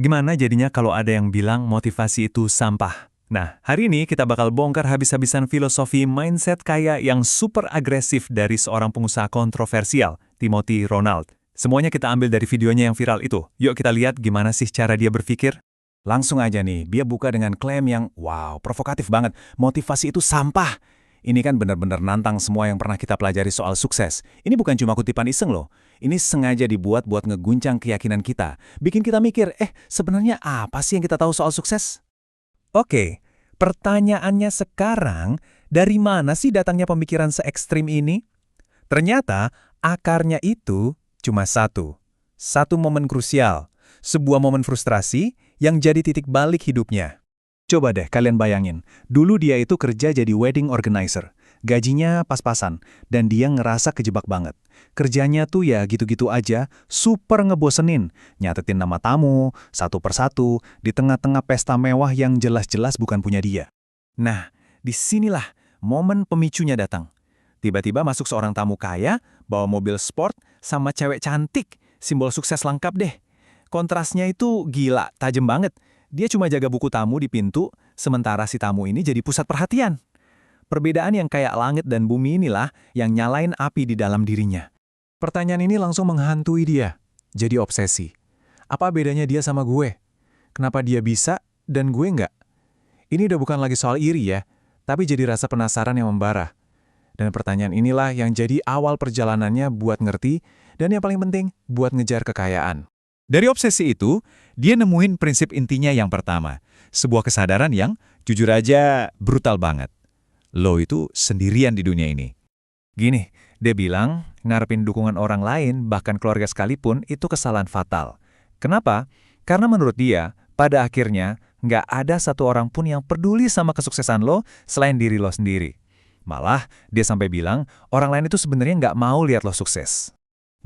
Gimana jadinya kalau ada yang bilang motivasi itu sampah? Nah, hari ini kita bakal bongkar habis-habisan filosofi mindset kaya yang super agresif dari seorang pengusaha kontroversial, Timothy Ronald. Semuanya kita ambil dari videonya yang viral itu. Yuk kita lihat gimana sih cara dia berpikir. Langsung aja nih, dia buka dengan klaim yang, wow, provokatif banget. Motivasi itu sampah. Ini kan benar-benar nantang semua yang pernah kita pelajari soal sukses. Ini bukan cuma kutipan iseng loh. Ini sengaja dibuat buat ngeguncang keyakinan kita. Bikin kita mikir, sebenarnya apa sih yang kita tahu soal sukses? Oke, pertanyaannya sekarang, dari mana sih datangnya pemikiran se-ekstrim ini? Ternyata akarnya itu cuma satu. Satu momen krusial. Sebuah momen frustrasi yang jadi titik balik hidupnya. Coba deh kalian bayangin, dulu dia itu kerja jadi wedding organizer. Gajinya pas-pasan, dan dia ngerasa kejebak banget. Kerjanya tuh ya gitu-gitu aja, super ngebosenin. Nyatetin nama tamu, satu persatu, di tengah-tengah pesta mewah yang jelas-jelas bukan punya dia. Nah, disinilah momen pemicunya datang. Tiba-tiba masuk seorang tamu kaya, bawa mobil sport, sama cewek cantik, simbol sukses lengkap deh. Kontrasnya itu gila, tajam banget. Dia cuma jaga buku tamu di pintu, sementara si tamu ini jadi pusat perhatian. Perbedaan yang kayak langit dan bumi inilah yang nyalain api di dalam dirinya. Pertanyaan ini langsung menghantui dia, jadi obsesi. Apa bedanya dia sama gue? Kenapa dia bisa dan gue enggak? Ini udah bukan lagi soal iri ya, tapi jadi rasa penasaran yang membara. Dan pertanyaan inilah yang jadi awal perjalanannya buat ngerti, dan yang paling penting, buat ngejar kekayaan. Dari obsesi itu, dia nemuin prinsip intinya yang pertama. Sebuah kesadaran yang, jujur aja, brutal banget. Lo itu sendirian di dunia ini. Gini, dia bilang, ngarepin dukungan orang lain, bahkan keluarga sekalipun, itu kesalahan fatal. Kenapa? Karena menurut dia, pada akhirnya, nggak ada satu orang pun yang peduli sama kesuksesan lo selain diri lo sendiri. Malah, dia sampai bilang, orang lain itu sebenarnya nggak mau lihat lo sukses.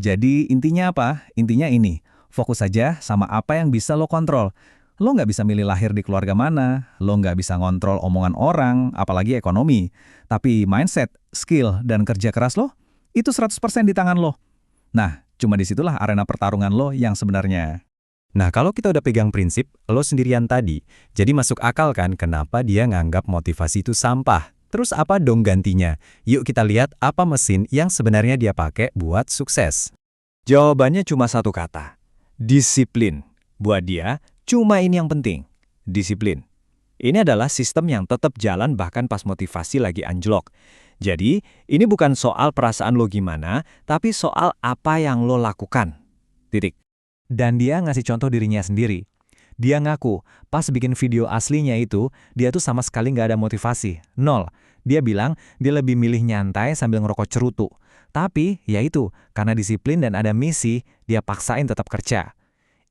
Jadi intinya apa? Intinya ini. Fokus saja sama apa yang bisa lo kontrol. Lo nggak bisa milih lahir di keluarga mana, lo nggak bisa ngontrol omongan orang, apalagi ekonomi. Tapi mindset, skill, dan kerja keras lo, itu 100% di tangan lo. Nah, cuma disitulah arena pertarungan lo yang sebenarnya. Nah, kalau kita udah pegang prinsip, lo sendirian tadi, jadi masuk akal kan kenapa dia nganggap motivasi itu sampah. Terus apa dong gantinya? Yuk kita lihat apa mesin yang sebenarnya dia pakai buat sukses. Jawabannya cuma satu kata. Disiplin. Buat dia, cuma ini yang penting. Disiplin. Ini adalah sistem yang tetap jalan bahkan pas motivasi lagi anjlok. Jadi, ini bukan soal perasaan lo gimana, tapi soal apa yang lo lakukan. Titik. Dan dia ngasih contoh dirinya sendiri. Dia ngaku, pas bikin video aslinya itu, dia tuh sama sekali nggak ada motivasi. Nol. Dia bilang, dia lebih milih nyantai sambil ngerokok cerutu. Tapi, ya itu, karena disiplin dan ada misi, dia paksain tetap kerja.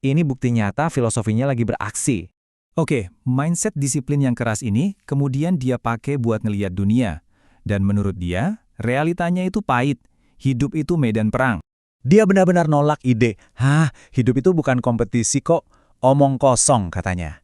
Ini bukti nyata filosofinya lagi beraksi. Oke, mindset disiplin yang keras ini kemudian dia pakai buat ngelihat dunia. Dan menurut dia, realitanya itu pahit. Hidup itu medan perang. Dia benar-benar nolak ide, hidup itu bukan kompetisi kok, omong kosong katanya.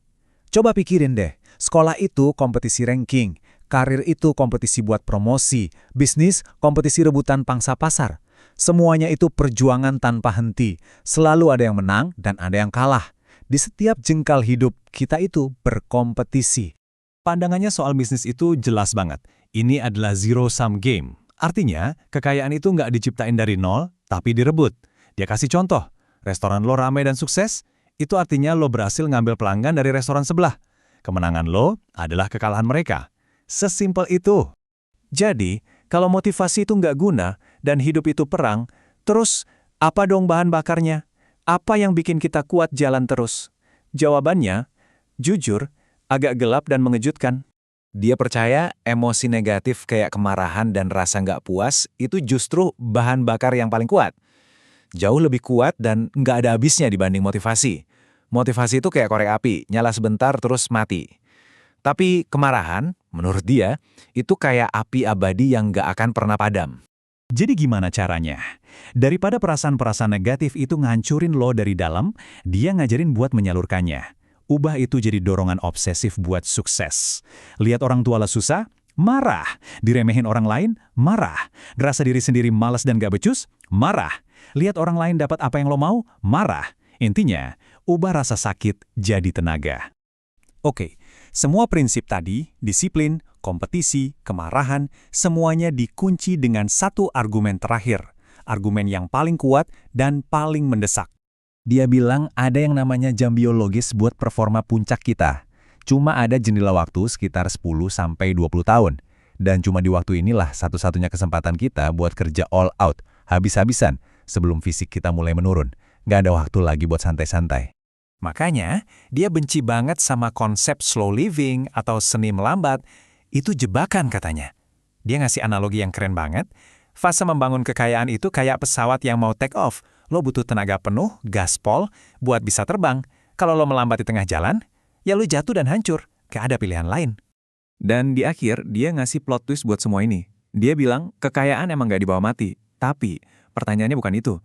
Coba pikirin deh, sekolah itu kompetisi ranking, karir itu kompetisi buat promosi, bisnis kompetisi rebutan pangsa pasar. Semuanya itu perjuangan tanpa henti. Selalu ada yang menang dan ada yang kalah. Di setiap jengkal hidup, kita itu berkompetisi. Pandangannya soal bisnis itu jelas banget. Ini adalah zero-sum game. Artinya, kekayaan itu nggak diciptain dari nol, tapi direbut. Dia kasih contoh, restoran lo ramai dan sukses, itu artinya lo berhasil ngambil pelanggan dari restoran sebelah. Kemenangan lo adalah kekalahan mereka. Sesimpel itu. Jadi, kalau motivasi itu nggak guna dan hidup itu perang, terus apa dong bahan bakarnya? Apa yang bikin kita kuat jalan terus? Jawabannya, jujur, agak gelap dan mengejutkan. Dia percaya emosi negatif kayak kemarahan dan rasa nggak puas itu justru bahan bakar yang paling kuat. Jauh lebih kuat dan nggak ada habisnya dibanding motivasi. Motivasi itu kayak korek api, nyala sebentar terus mati. Tapi kemarahan, menurut dia, itu kayak api abadi yang nggak akan pernah padam. Jadi gimana caranya? Daripada perasaan-perasaan negatif itu ngancurin lo dari dalam, dia ngajarin buat menyalurkannya. Ubah itu jadi dorongan obsesif buat sukses. Lihat orang tua lo susah, marah. Diremehin orang lain, marah. Ngerasa diri sendiri malas dan gak becus, marah. Lihat orang lain dapat apa yang lo mau, marah. Intinya, ubah rasa sakit jadi tenaga. Oke, semua prinsip tadi, disiplin, kompetisi, kemarahan, semuanya dikunci dengan satu argumen terakhir. Argumen yang paling kuat dan paling mendesak. Dia bilang ada yang namanya jam biologis buat performa puncak kita. Cuma ada jendela waktu sekitar 10-20 tahun. Dan cuma di waktu inilah satu-satunya kesempatan kita buat kerja all out, habis-habisan, sebelum fisik kita mulai menurun. Nggak ada waktu lagi buat santai-santai. Makanya, dia benci banget sama konsep slow living atau seni melambat. Itu jebakan katanya. Dia ngasih analogi yang keren banget. Fase membangun kekayaan itu kayak pesawat yang mau take off. Lo butuh tenaga penuh, gaspol, buat bisa terbang. Kalau lo melambat di tengah jalan, ya lo jatuh dan hancur. Gak ada pilihan lain. Dan di akhir, dia ngasih plot twist buat semua ini. Dia bilang, kekayaan emang gak dibawa mati. Tapi, pertanyaannya bukan itu.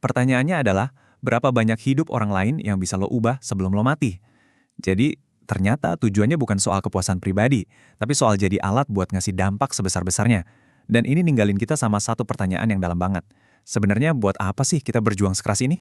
Pertanyaannya adalah, berapa banyak hidup orang lain yang bisa lo ubah sebelum lo mati? Jadi, ternyata tujuannya bukan soal kepuasan pribadi, tapi soal jadi alat buat ngasih dampak sebesar-besarnya. Dan ini ninggalin kita sama satu pertanyaan yang dalam banget. Sebenarnya buat apa sih kita berjuang sekeras ini?